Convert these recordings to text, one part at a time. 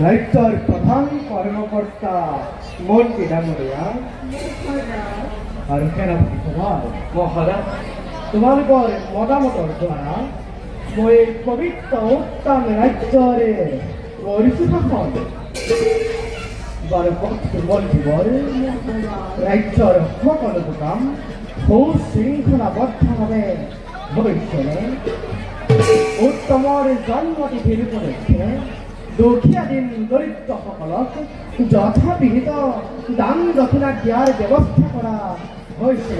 রাজ্যের প্রধান কর্মকর্তা মন্ত্রী ডাঙরিয়া আর সেনাপতি কুমার মহারাজ তোমার মতামতর দ্বারা মই পবিত্র উত্তম রাজ্যরে পরিশুদ্ধ মন্ত্রীবর রাজ্যর সকল কাম সুশৃঙ্খলাবদ্ধভাবে ভবিষ্যতে উত্তমর জন্মতিথির উপলক্ষে দুখীয়া দিন দরিদ্র সকলক যথাবিহিত দান দক্ষিণা দিয়ার ব্যবস্থা করা হয়েছে।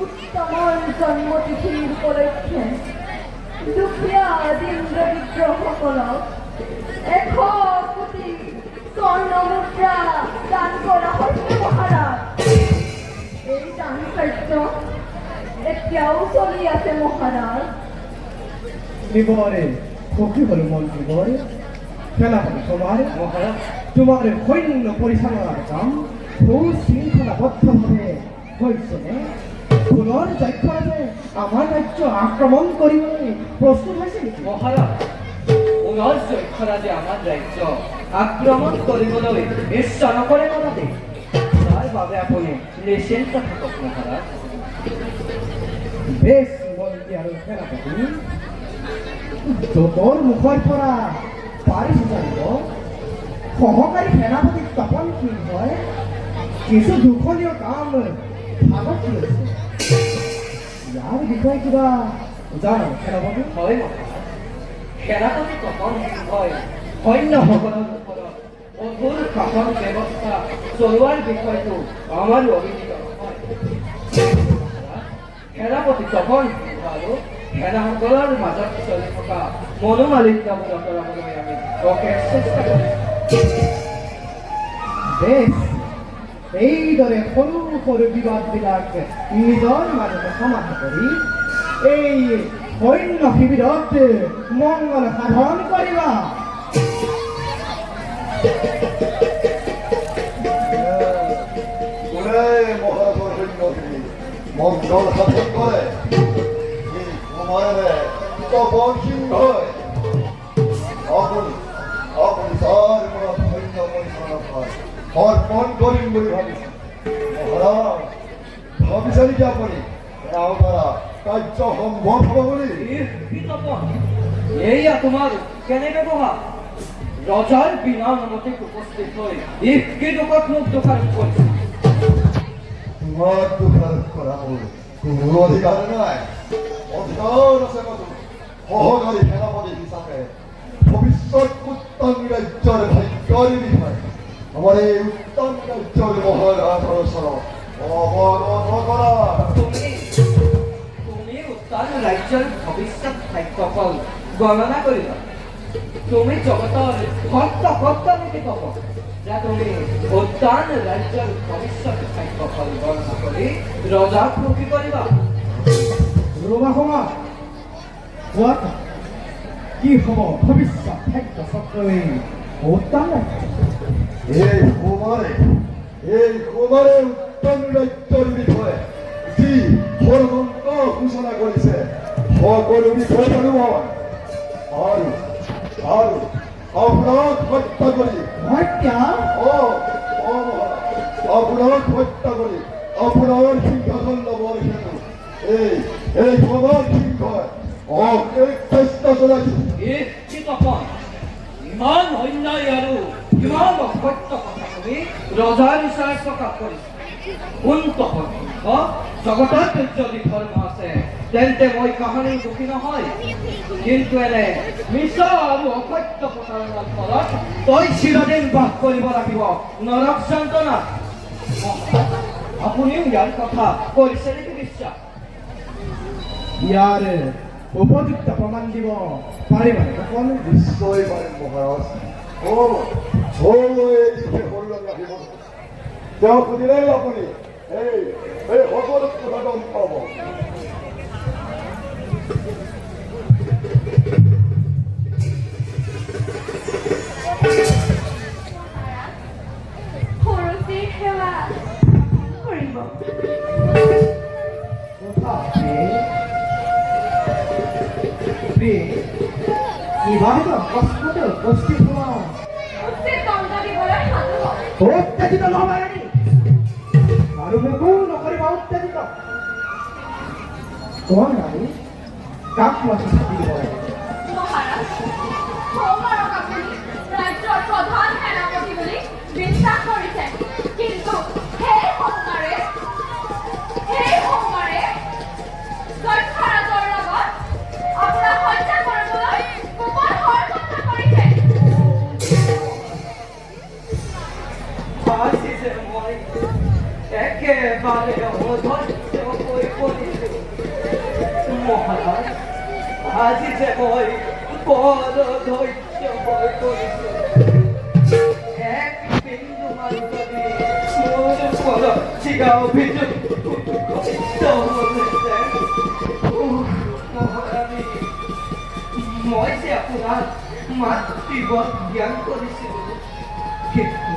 উত্তমর জন্মতিথির উপলক্ষে দুখীয়া দিন দরিদ্র সকলক 1 কোটি স্বর্ণ মুদ্রা দান করা হচ্ছে মহারাজ। এই দান কার্য এতিয়াও চলি আছে মহারাজ। নিবরে ফকি হল মন্ত্রী বরে সেনাপতি কুমার মহারাজ তোমার সৈন্য পরিচালনার কাম সুশৃঙ্খলাবদ্ধভাবে হয়েছে। পুনৰ যক্ষৰাজে আমাৰ ৰাজ্য আক্ৰমণ কৰিবলৈ প্ৰস্তুত হৈছে মহাৰাজ। পুনৰ যক্ষৰাজে আমাৰ ৰাজ্য আক্ৰমণ কৰিবলৈ ইচ্ছা নকৰে মনতে। তাৰ বাবে আপুনি নিশ্চিন্ত থাকক মহাৰাজ। বেশ মন্ত্ৰী আৰু সেনাপতি য'তৰ মুখৰ পৰা পাৰিছ জানিব সহকাৰী সেনাপতি তপন সিং হয় কিছু দুখনীয় কাম ভাগত লৈছে। ইয়াৰ বিষয়ে কিবা জানো সেনাপতি? হয় মহাৰাজ, সেনাপতি তপন সিংহই সৈন্যসকলৰ ওপৰত কঠোৰ শাসন ব্যৱস্থা চলোৱাৰ বিষয়টো আমাৰো অভিযোগ নহয়। সেনাপতি তপন সিংহ আৰু সেনাসকলৰ মাজত চলি থকা মনোমালিন্যবোৰ আঁতৰাবলৈ আমি অশেষ চেষ্টা কৰিম। বেশ এইদৰে সৰু সৰু বিবাদবিলাক নিজৰ মাজতে সমাধা কৰি এই সৈন্য শিবিৰত মংগল সাধন কৰিবা। মংগল সাধন কৰে তপন সিংহ আপনি তাৰ সৈন্য পৰিচালনা অৰ্পণ কৰিম বলে ভাবিছি। মহাৰাজ ভাবিছেন কি আপনি তাৰ কাৰ্য সম্ভৱ হ'ব বুলি? এয়া তোমাৰ কেনে ব্যৱহাৰ? ৰজাৰ বিনা অনুমতিত উপস্থিত হৈ কি লোকক মোক দোষাৰোপ কৰিছে? তোমাৰ দোষাৰোপ কৰা কোনো অধিকাৰ নাই। অধিকাৰ আছে মাথো সহকাৰী সেনাপতি হিচাপে ভৱিষ্যত উত্তম ৰাজ্যৰ ভাগ্যৰ বিষয়ে আমাৰ এই উত্তম ৰাজ্যৰ মহাৰাজৰ ওচৰত অৱগত কৰা। তুমি উত্তৰ ৰাজ্যৰ ভৱিষ্যত ভাগ্যফল গণনা কৰিবা। তুমি জগতৰ সত্য নীতি ক'ব যে তুমি উত্তৰ ৰাজ্যৰ ভৱিষ্যত ভাগ্যফল গণনা কৰি ৰজাক সুখী কৰিবা। ৰবা সমা কোৱা কি হ'ব ভৱিষ্যত ভাগ্য চক্ৰই উত্তম ৰাজ্য এই কুমাৰে উত্তম ৰাজ্যৰ বিষয়ে যি ষড়যন্ত্ৰ সূচনা কৰিছে সকলো বিষয়ে জানো আৰু আপোনাক হত্যা কৰি হত্যা আপোনাক হত্যা কৰি আপোনাৰ সিংহাসন ল'বৰ হেতু এই কুমাৰ সিংহই চেষ্টা চলাইছে। কি তপন ইমান অন্যায় আৰু ইমান অসত্য কথা তুমি ৰজাৰ ইচ্ছাৰে প্ৰকাশ কৰিছা। কোন তপন সিংহ জগতত যদি ধৰ্ম আছে তেন্তে মই কাহানিও দুখী নহয়, কিন্তু এনে মিছা আৰু অসত্য প্ৰচাৰণৰ ফলত তই চিৰদিন বাস কৰিব লাগিব নৰক যন্ত্ৰণাত। আপুনিও ইয়াৰ কথা কৰিছে নেকি বিশ্বাস? ইয়াৰ উপযুক্ত প্ৰমাণ দিব পাৰিবা অকণ? নিশ্চয় পাৰিম মহাৰাজ। ৰাখিব তেওঁ সুধিলেই আপুনি এই সকলো কথা গম পাব। সৰস্বতীৰ সেৱা কৰিব। ইভাগে কষ্টতে উপস্থিত হোৱা উচিত দণ্ড দিবলৈ সাজু হওক। অত্যাধিত নহবানি আৰু একো নকৰিবা অত্যাধিত কোন ৰাণী কাক মাতি থাকি দিব লাগে? মহাৰাজ, সৌমাৰক আপুনি ৰাজ্যৰ প্ৰধান সেনাপতি বুলি বিশ্বাস কৰিছে, কিন্তু সেই সোমবাৰে দক্ষৰাজৰ লগত আপোনাক হত্যা কৰিবলৈ কোমল ষড়যন্ত্ৰ কৰিছে। আজি যে মই একেবাৰে অধৈৰ্য হৈ পৰিছোঁ মহাৰাজ। আজি যে মই বৰ ধৈৰ্য হৈ পৰিছোঁ। এক বিন্দু মান যদি মোৰ ওপৰত চিগা অভিযোগ মহাৰাণী, মই যে আপোনাক মাতৃব জ্ঞান কৰিছিলোঁ, কিন্তু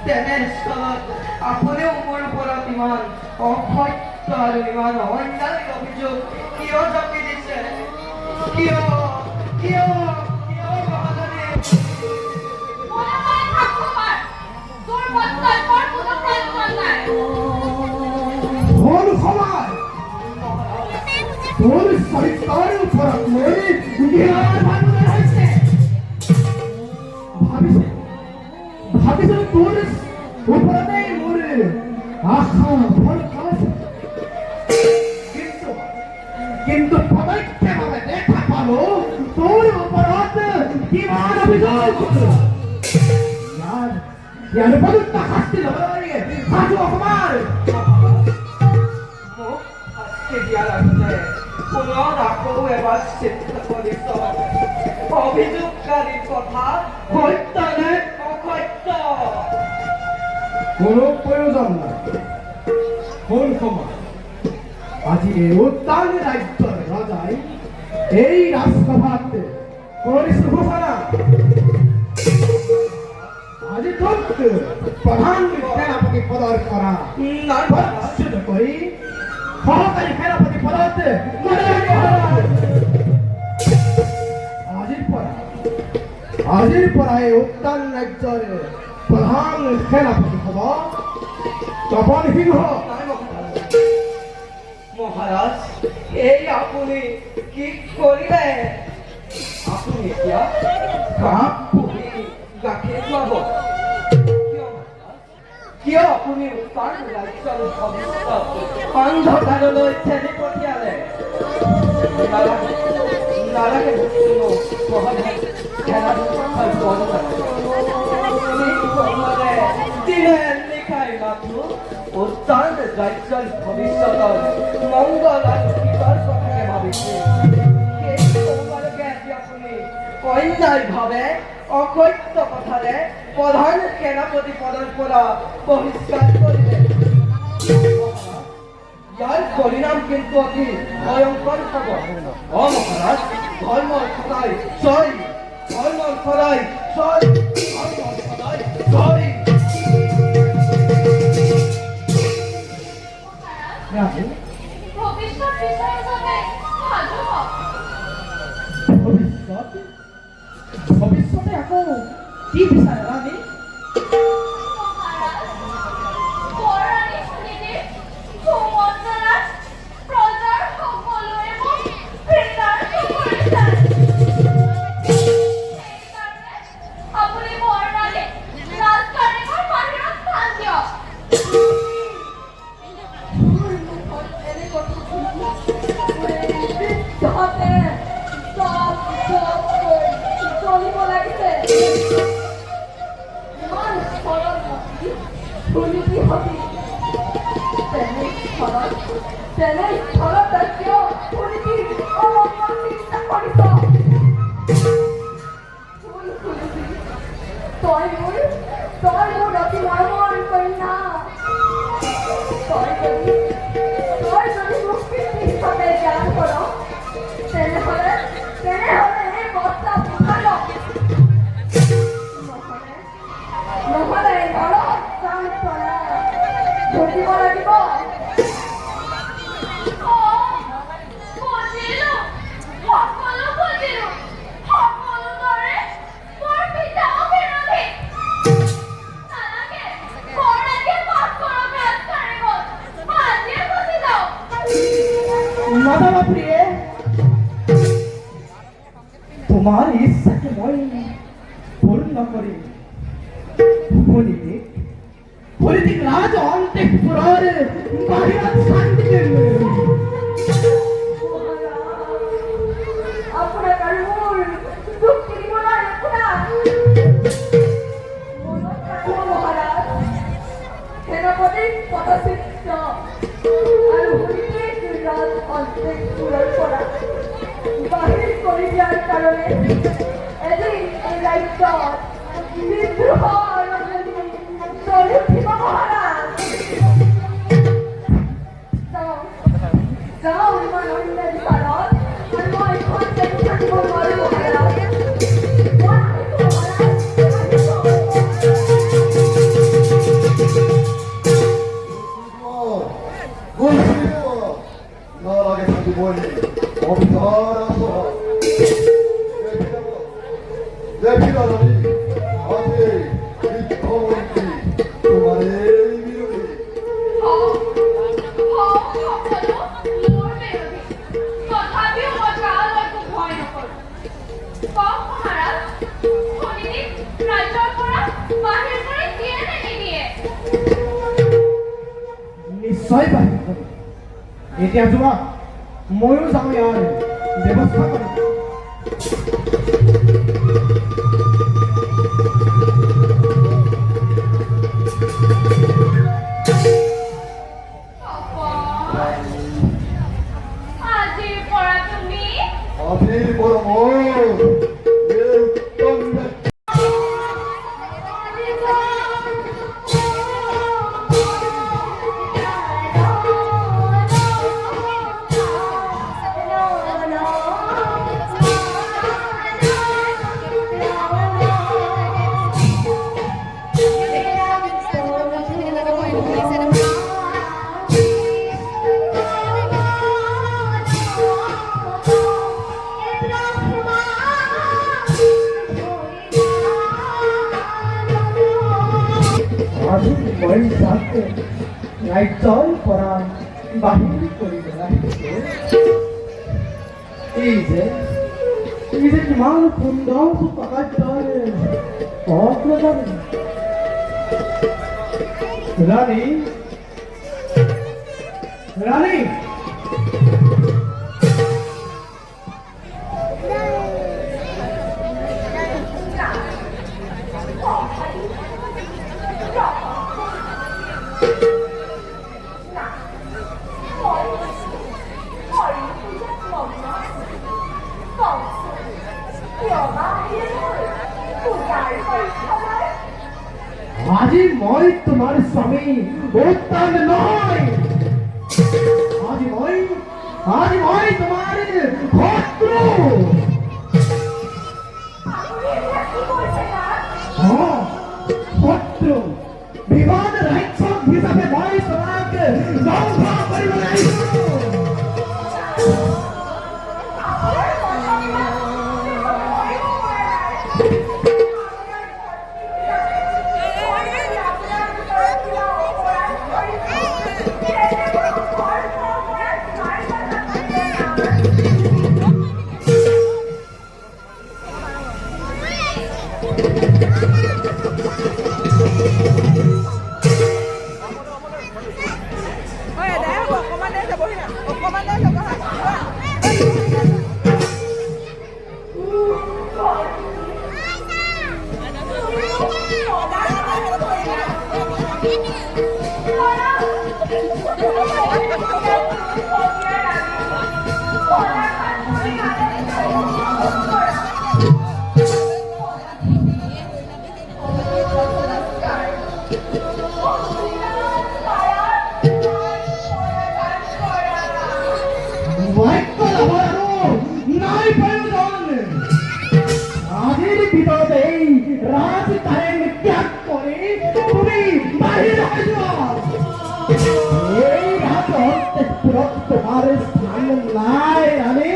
তেনেস্থলত আপুনিও মোৰ ওপৰত ইমান অসত্য আৰু ইমান অন্যায় অভিযোগ কিয় জাপি দিছে? কিয় মহাৰাণী? মনে মনে থাক কুমাৰ, তোৰ বক্তব্যৰ কোনো প্ৰয়োজন নাই। হ'ল সময় তোৰ চৰিত্ৰৰ ওপৰত মই জ্ঞান ভাঙিব হৈছে। ভাবিছিলো তোৰ ওপৰতে মোৰ আশা ভৰসা আছে, কিন্তু পদক্ষেপে দেখা পালো তোৰ ওপৰত কিমান অভিযোগ। ইয়াৰ উপযুক্ত শাস্তি ল'ব লাগে সাজু অকমান। মোক শাস্তি দিয়াৰ আগতে পুনৰ আকৌ এবাৰ চিন্তা কৰি চাওক, অভিযোগকাৰীৰ কথা সত্য নে অসত্য? কোনো প্ৰয়োজন নাই। কোন সময় আজি এই উত্তাল ৰাজ্যৰ ৰজাই এই ৰাজসভাত কৰিছো ঘোষণা, আজি তোক প্ৰধান সেনাপতি পদৰ পৰা বৰ্জিত কৰি সহকাৰী সেনাপতি পদত আজিৰ পৰা এই উত্তাল ৰাজ্যৰ প্ৰধান সেনাপতি হ'ব তপন সিংহ। মহাৰাজ, এই আপুনি কি কৰিলে? আপুনি এতিয়া কাপ পুহি গাখীৰ খুৱাব? কিয় আপুনি উত্তৰ ৰাজ্যৰ ভৱিষ্যত অন্ধকাৰলৈ ঠেলি পঠিয়ালে? 나라게 목숨으로 거하는 대나무할 수 없는 দিনের লেখায় মাত্র ও তার রাজ্যের ভবিষ্যৎ মঙ্গলার বিকাশ কথাকে ভাবিছে অন্যায়ভাৱে অকথ্য কথাৰে প্ৰধান সেনাপতি পদৰ পৰা বহিষ্কাৰ কৰিলে ইয়াৰ পৰিণাম কিন্তু অতি ভয়ংকৰ হ'ব মহাৰাজ ধৰ্মৰ সদায় জয় ধৰ্মৰ সদায় জয় ধৰ্মৰ সদায় জয় ৰানী ভবিষ্যৎ বিষয়ে যাবে সাজু হওক ভবিষ্যৎ ভবিষ্যতে আকৌ কি বিচাৰে ৰানী মহারাজ পৌরাণিক নীতির সুমন্ত্রণার প্রজার সকল এবং ক্রেতার সুপরিচার সেই কারণে আপনি বর্ণালে রাজকারিগর বাহির স্থান দিয়ক তাতে সব চলিব লাগিছে ইমান সৰল মতি দুৰ্নীতি হতি তেনে স্থলত কিয় দুৰ্নীতিৰ অমংগল চিন্তা কৰিছ তই মোৰ অতি মৰমৰ কন্যা তই যদি মোক পিতৃ হিচাপে জ্ঞান কৰ তেনেহলে এই বস্তা উঠাই ল নহলে ঘৰত কাম কৰা ঘটিব লাগিব বুজিলো সকলোদৰে মোৰ পিতাও বিৰোধী নালাগে বৰ্ণালীয়ে পাঠ কৰক ৰাজকাৰিগত আজিয়ে গুচি যাওক মাদামা প্রিয়ে তোমার ইচ্ছাকে মই পূর্ণ করি পলিটিক রাজ অন্তঃপুরের বাহির শান্তিকে আপনার কারণ যুক্তি বলার মহারাজ সেনাপতি পদচিত্র আর হরিকেশ রাজ অন্তঃপুরের পরা বাহির করে দেওয়ার কারণে এদিন এই রাজ্যত বিদ্রোহ চলি উঠিব মহারাজ যাও ইমান অন্যায় বিচাৰত আৰু মই এখন থাকিব নোৱাৰো মহাৰাজ মই আহিছো 나라게 자기 보니 어비사라서 내 피라더니 아들 이 거울이 그만의 미루기 সকলো মোৰ বিৰোধী তথাপিও মই কালৈকো ভয় নকৰোঁ কওক মহাৰাজ শুনিলি ৰাজ্যৰ পৰা বাহিৰ কৰি দিয়ে নে নিদিয়ে নিশ্চয় বাহিৰ কৰো এতিয়া যোৱা ময়ো যাওঁ ইয়াৰ ব্যৱস্থা কৰিম আজিৰ পৰা তুমি 아들 보러모 내 웃던 আজি মই যাতে ৰাজ্যৰ পৰা বাহিৰ কৰি আহিছো এই যে কিমান সুন্দৰ সুপ্ৰকাশ্য অগ্ৰগামী ৰাণী আজি মই তোমাৰ স্বামী উত্তম নয় আজি মই তোমাৰ শত্ৰু শত্ৰু বিবাদ ৰাক্ষস হিচাপে মই তোমাক ধ্বংস কৰিব লাগিব নাই প্রয়োজন আজির ভিতরে রাজ তারেন ত্যাগ করে তুমি বাহির হয়ে যাও এই রাজত্বে তোমার স্থান নাই আমি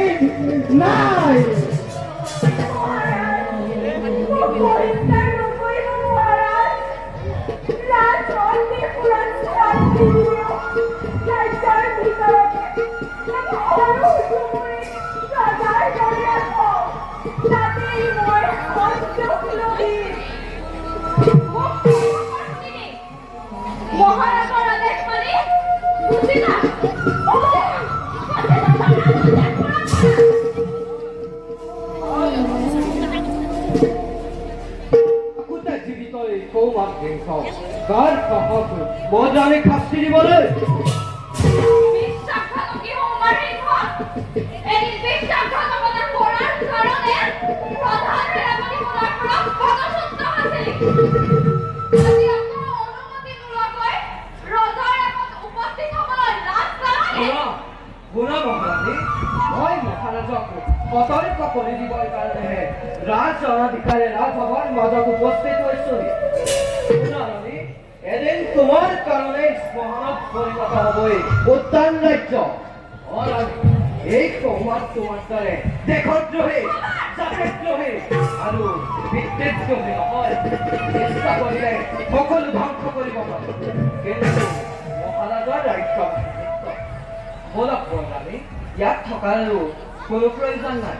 নাই মহারাজার আদেশ মানে বুঝি না কোথায় জীবিত এই কৌমার দেহ কার সাহস মজানে খাচ্ছিলি বলে বিশ্বাসঘাতকী হৌমারিক হক এই বিশ্বাসঘাতকতা করার কারণে প্রধান সেনাপতি মোলার পদচ্যুত হয়েছে যদি আপনার অনুমতিমূলকই রজার এখন উপস্থিত হবার রাস্তায় গুণা মহারানী মই মহাৰাজক সতৰ্ক কৰি দিবৰ কাৰণেহে ৰাজ অনাধিকাৰে ৰাজসভাৰ মাজত উপস্থিত হৈছো গুণাৰানী এদিন তোমাৰ কাৰণে শ্মশানত পৰিণত হ'বই উদ্যান ৰাজ্য এই কৌমাত তোমাৰ দৰে দেশদ্ৰোহী জাতিদ্ৰোহী আৰু বিদ্বেষদ্ৰোহী নহয় চেষ্টা কৰিলে সকলো ধ্বংস কৰিব পাৰোঁ কিন্তু মহাৰাজৰ ৰাজ্য বলক মহাৰানী ইয়াত থকাৰো কোনো প্ৰয়োজন নাই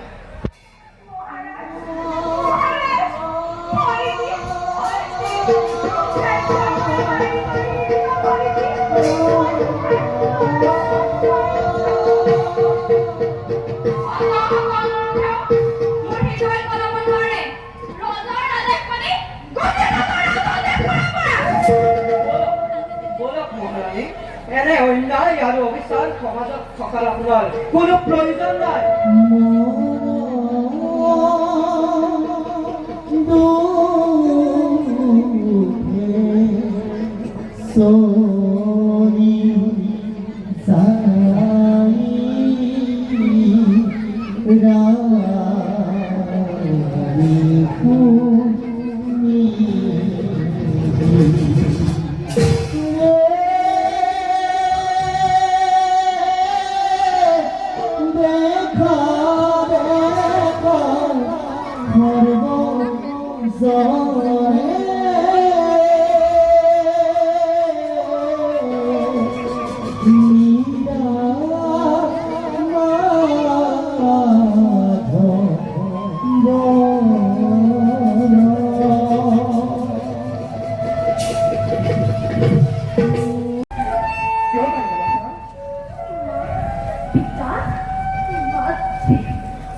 বলক মহাৰানী এনে অন্যায় আৰু অবিচাৰ সমাজত থকাৰ আপোনাৰ কোনো প্ৰয়োজন নাই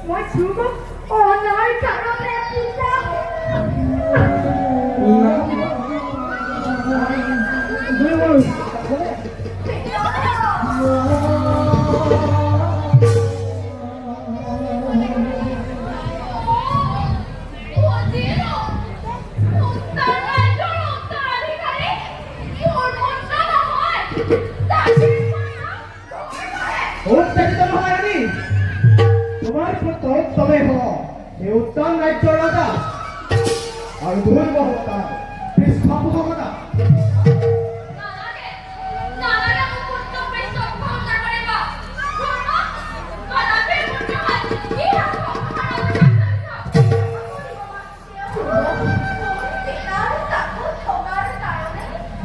মই ধ্ৰুৱক অনাৰ কাৰণে পিতা সত্তমে হ সেই উত্তম ৰাজ্যৰ ৰজা আৰু দুৰ্বলতাৰ পৃষ্ঠপোষকতা নালাগে নালাগে মোক উত্তম পৃষ্ঠপোষকতা কৰিব ধৰ্ম কদাপি মোৰ নহয় কি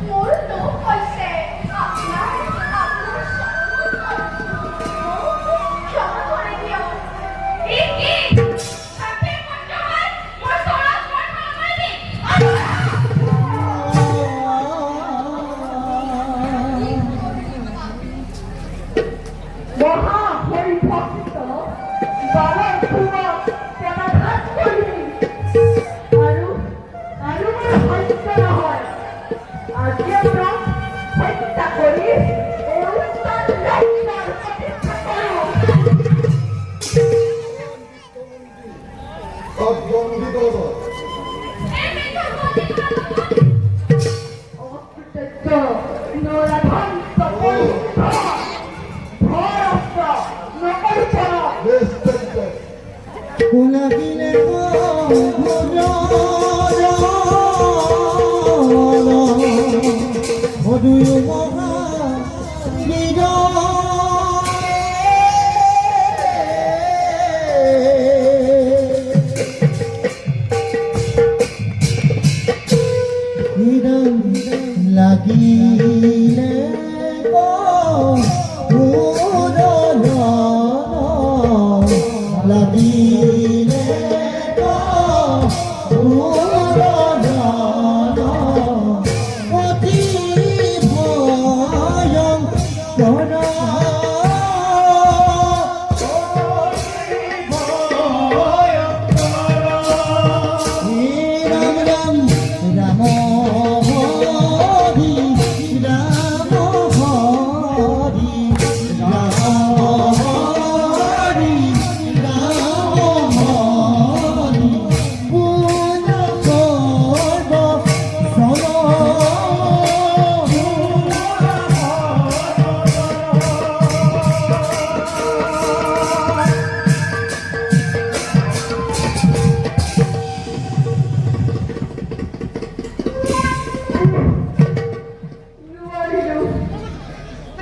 মোৰ লোভ হৈছে আপোনাৰ ক্ষমা কৰি দিয়ক এই কি হাতে পুত্ৰ হয় মোৰ চৰাত মই কৰি দি মহা হৰিভক্ত বালৰ ফুলক প্ৰণাঘাত কৰি আৰু মোৰ সত্য নহয় আজিয়ে তেওঁক হত্যা কৰি এই উত্তৰ ৰাজ্যৰ প্ৰতিষ্ঠা কৰোঁ সদ্বন্দিত এই মিঠা বলি অকৃতজ্ঞ নৰাধন্ত পবিত্ৰ ভৰস্ত নকৰিত Respected. লাগিলে মধুয় মহা লাগিলে লাগিলে অতি ভয়ংকৰ ৰাম ৰাম ৰাম হৰি ৰাম হৰি ৰাম হৰি ৰাম হৰি পুন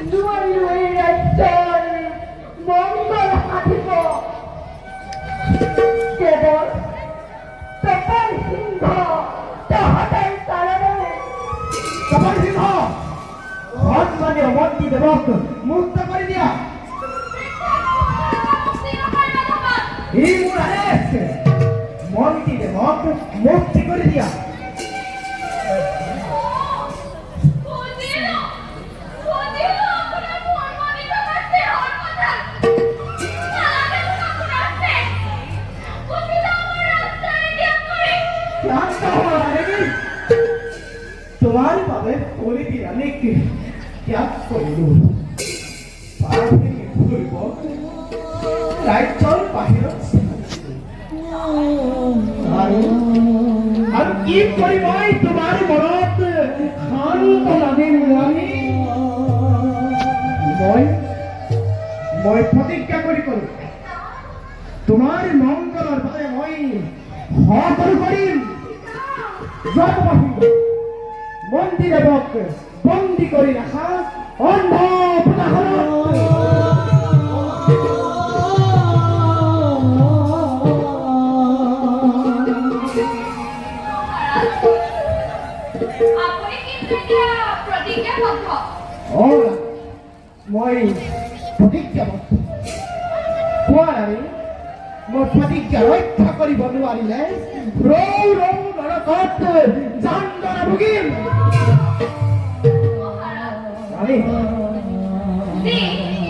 নোৱাৰিলো এই ৰাজ্যৰ মংগল সাধিব কেৱল তপন সিংহ তহঁতৰ কাৰণে তপন সিংহ ভগৱানে অৱন্তী দেৱক মুক্ত কৰি দিয়া ই মোৰ আদেশ মন্ত্ৰী দেৱক মুক্তি কৰি দিয়া তোমাৰ বাবে কলিতি ৰানীকে ত্যাগ কৰিলো ঘূৰিব ৰাজ্যৰ বাহিৰত আৰু কি কৰি মই তোমাৰ মনত শান্ত লাগিল ৰাণী মই প্ৰতিজ্ঞা কৰি কৰো তোমাৰ মংগলৰ বাবে মই সকলো কৰিম মন্দিৰ দেৱক বন্দী কৰি ৰাখা অন্ধ আপুনি কিন্তু এতিয়া প্ৰতিজ্ঞাবদ্ধ মই প্ৰতিজ্ঞাবদ্ধ কোৱা ৰাণী মই প্ৰতিজ্ঞা ৰক্ষা কৰিব নোৱাৰিলে ৰৌ ৰৌ নৰকত যান্ত্ৰণা ভুগিম ৰাণী যি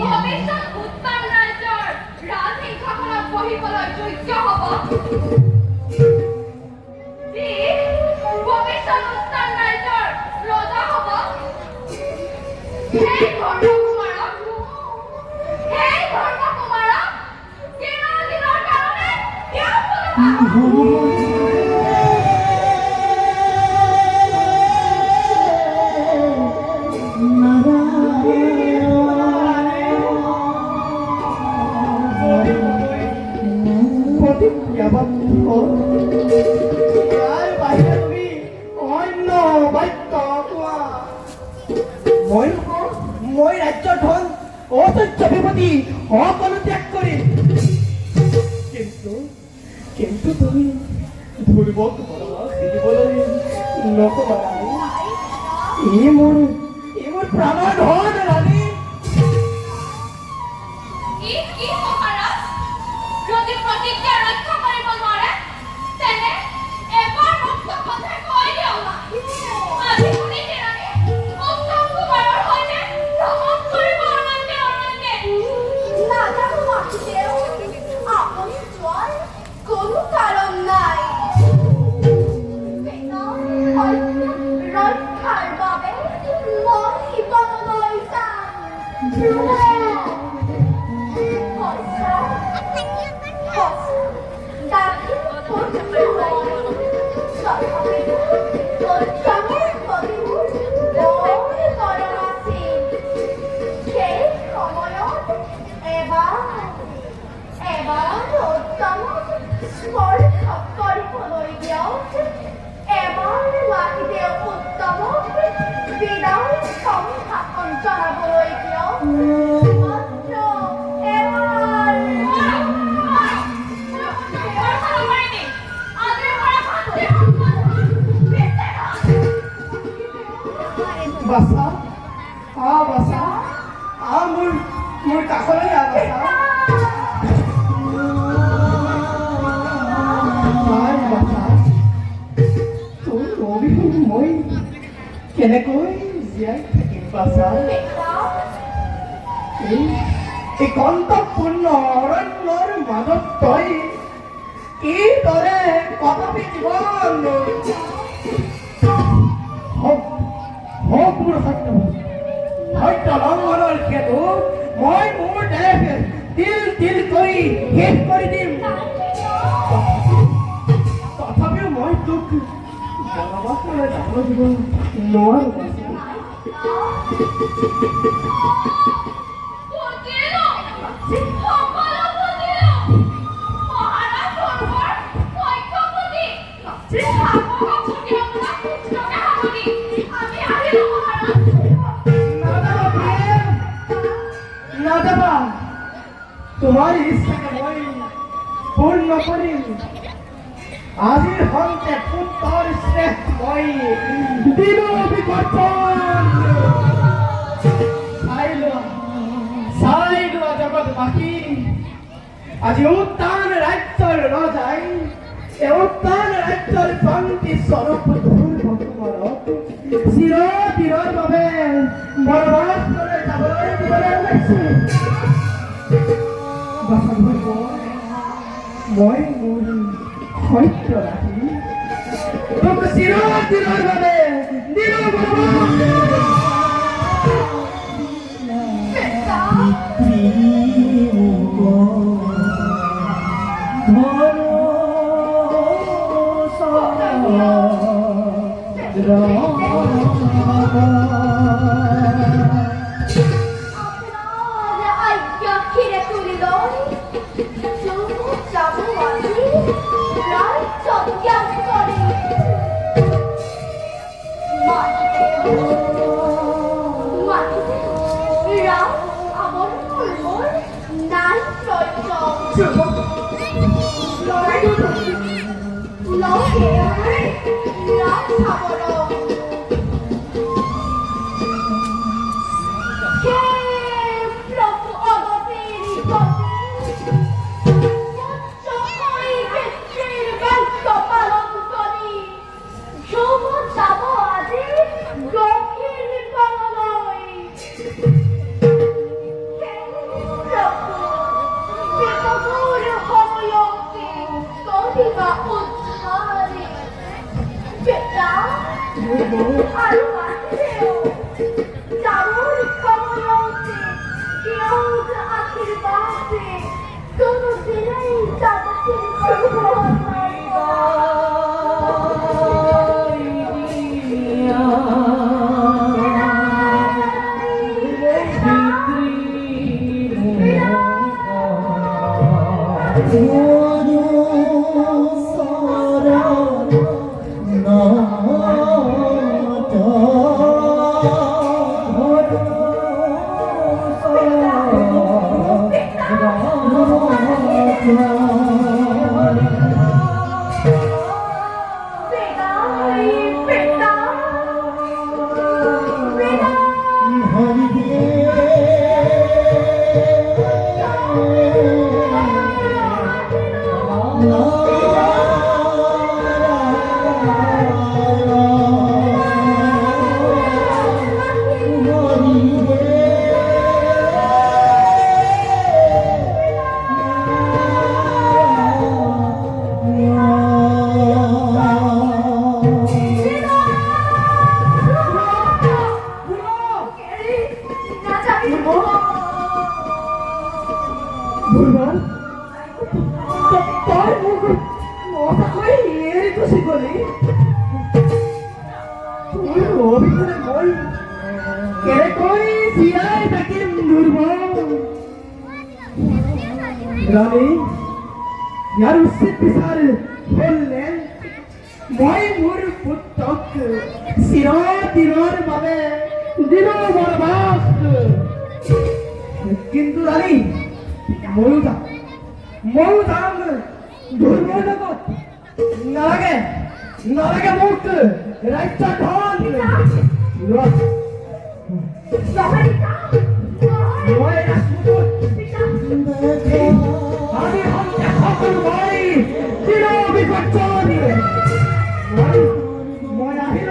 ভৱিষ্যত উত্তৰ ৰাজ্যৰ ৰাজসিংহাসনত বহিবলৈ যোগ্য হ'ব যি ভৱিষ্যত উত্তৰ ৰাজ্যৰ ৰজা হ'ব সেই ধৰ্মকুমাৰক কেৱল দিনৰ কাৰণে ত্যাগ কৰিব আবদ্ধ ইয়াৰ বাহিৰে তুমি অন্য বাক্য কোৱা মই ৰাজ্যৰ ধন অসহ্য বিপত্তি সকলো ত্যাগ কৰিম কিন্তু তুমি ধ্ৰুৱক খেলিবলৈ নকবা ৰাণী ই মোৰ প্ৰাণৰ ধন ৰাণী কি মহাৰাজ যদি প্ৰতিজ্ঞা ৰক্ষা কৰিব নোৱাৰে তেনে এবাৰ মুক্ত কথাই কৈ দিয়ক আজি শুনিছে ৰাণী উত্তম কুমাৰৰ সৈতে ভ্ৰমণ কৰিব অনন্তে নাজানো মাতৃদেৱ আপুনি যোৱাৰ কোনো কাৰণ নাই ৰক্ষাৰ বাবে মই বনলৈ বাছা বাছা মোৰ কাষলৈ বাছা বাছা তোৰ অবিহনে মই কেনেকৈ জীয়াই থাকিম বাছা এই কণ্ঠপূৰ্ণ অৰণ্যৰ মাজত তই কিদৰে কটাবি জীৱন মোৰ সত্য লংঘনৰ খেদো মই মোৰ দেহ তিল কৰি শেষ কৰি দিম তথাপিও মই তোক বনবাসলৈ যাবলৈ দিব নোৱাৰো নাযাবা তোমাৰ ইচ্ছাকে মই পূৰ্ণ কৰিম আজিৰ সন্তে পুত্ৰৰ শ্ৰেষ্ঠ মই দিলো বিকৰ্তন চাই লোৱা জগতবাসী আজি উত্তান ৰাজ্যৰ ৰজাই উত্তান ৰাজ্যৰ শান্তি স্বৰূপ ভগৱানক চিৰদিনৰ বাবে বনবাসলৈ যাবলৈ দিবলৈ ওলাইছে মই মোৰ সত্য ৰাখি তোক চিৰদিনৰ বাবে দিলো Oh বেটাই বেটা বেটা না যাবি ভুলবার তার মুখ মজা করে এর খুশি করি তুই অভিমানে কই কেড়ে কই সিয়ায় তাকে দুর্বল রানী यार उससे पिसार बोलले মই মোর পুত্রক সিরোর দিরোর বাবে দিনো বরবাস কিন্তু রানী ময়ূদা দুর্বল জগৎ নালাগে মুখ রাইটা ঢল মই রাজপুত আমি হত্যা সকল ভাই চির বিপর্যয় মই আহিল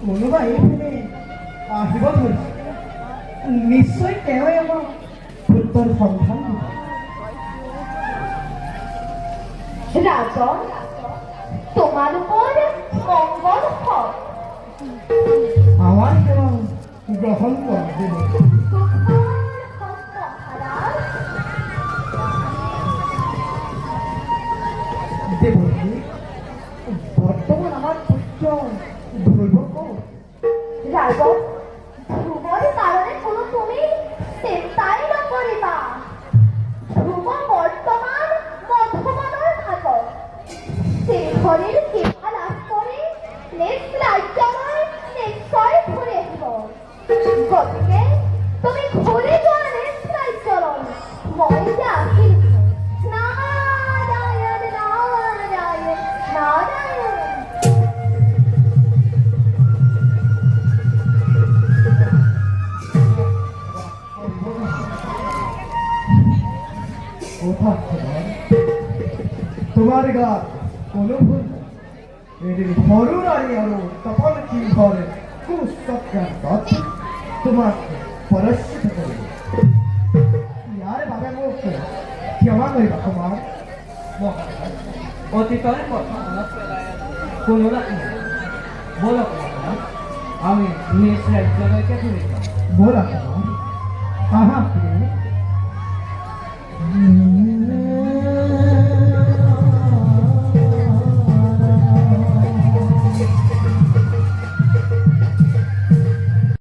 কোনোবা এইপিনে আহিব ধৰিছে নিশ্চয় তেওঁই আমাৰ পুত্ৰৰ সন্ধান ৰাজন তোমাৰ উপৰ মঙ্গল হোক আমাৰ সেৱা গ্ৰহণ কৰা দেৱ দেৱী বৰ্তমান আমাৰ পুত্ৰ ধ্ৰুৱ ক'ত রাজন ধ্রুবর কারণে কোনো তুমি চিন্তাই নকরিবা ধ্রুব বর্তমান মধ্যমদর থাকক শ্রীহরির কৃপা লাভ করে নিজ রাজ্যময় নিশ্চয় ঘুরে আহিব গতিকে তুমি ঘুরে যোৱা নিজ ৰাজ্যলৈ মই যে আহিছো নাৰায়ণ নাৰায়ণ নাৰায়ণ কোথা তোমাৰ গাত কোনো ভুল নাই এদিন সৰু নাৰী আৰু তপন সিংহৰে কুচক্ৰান্তত তোমাক পৰস্ত কৰিব ইয়াৰ বাবে মোক ক্ষমা কৰিবা তোমাৰ মহাৰাজ অতীতেৰ কথা মনত পেলাই কোনো ৰাখি বলক মহাৰাজ আমি নিজ ৰাজ্যলৈকে ঘূৰি যাম ব'লা তোমাৰ